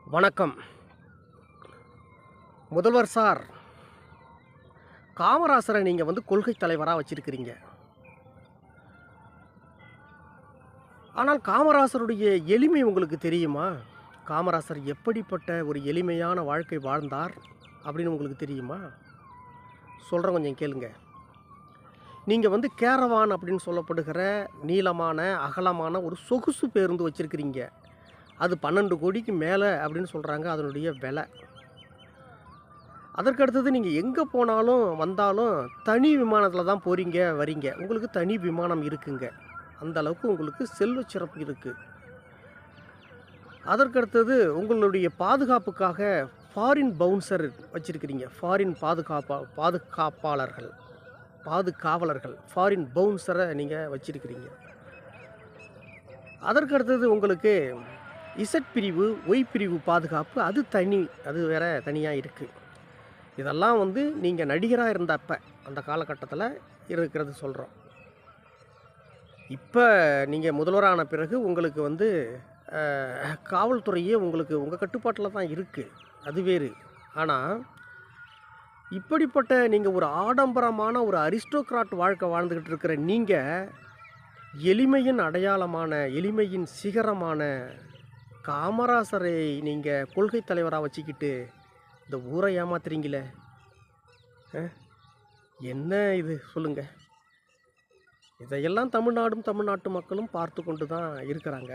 வணக்கம். முதல்வர் சார், காமராசரை நீங்க கொள்கை தலைவரா வச்சிருக்கிறீங்க. ஆனால் காமராசருடைய எளிமை உங்களுக்கு தெரியுமா? காமராசர் எப்படிப்பட்ட ஒரு எளிமையான வாழ்க்கை வாழ்ந்தார் அப்படின்னு உங்களுக்கு தெரியுமா? சொல்றேன், கொஞ்சம் கேளுங்க. நீங்க கேரவான் அப்படின்னு சொல்லப்படுகிற நீளமான, அகலமான ஒரு சொகுசு பேருந்து வச்சிருக்கிறீங்க. அது 12 கோடிக்கு மேலே அப்படின்னு சொல்றாங்க அதனுடைய விலை. அதற்கு அடுத்தது நீங்க எங்க போனாலும், வந்தாலும் தனி விமானத்தில தான் போறீங்க, வரீங்க. உங்களுக்கு தனி விமானம் இருக்குங்க. அந்த அளவுக்கு உங்களுக்கு செல்வச் சிறப்பு இருக்கு. அதற்கு அடுத்தது உங்களுடைய பாதுகாப்புக்காக ஃபாரின் பவுன்சர் வச்சிருக்கிறீங்க. ஃபாரின் பாதுகாவலர்கள், ஃபாரின் பவுன்சரை நீங்க வச்சிருக்கிறீங்க. அதற்கு அடுத்தது உங்களுக்கு இசட் பிரிவு, ஒய் பிரிவு பாதுகாப்பு அது வேற தனியா இருக்கு. இதெல்லாம் நீங்க நடிகரா இருந்தப்ப, அந்த காலகட்டத்தில இருக்கிறது சொல்றோம். இப்ப நீங்க முதல்வரான பிறகு உங்களுக்கு அ காவல்துறையே உங்களுக்கு உங்க கட்டுப்பாட்டில தான் இருக்கு. அது வேறு. ஆனா, இப்படிப்பட்ட நீங்க ஒரு ஆடம்பரமான ஒரு அரிஸ்டோகிராட் வாழ்க்கை வாழ்ந்துகிட்டு இருக்கிற நீங்க, எளிமையின் அடையாளமான, எளிமையின் சிகரமான காமராசரை நீங்க கொள்கை தலைவரா வச்சுக்கிட்டு, இந்த ஊரை ஏமாத்துறீங்களே! அ என்ன இது சொல்லுங்க? இதையெல்லாம் தமிழ்நாட்டு மக்களும் பார்த்து கொண்டு தான் இருக்கிறாங்க.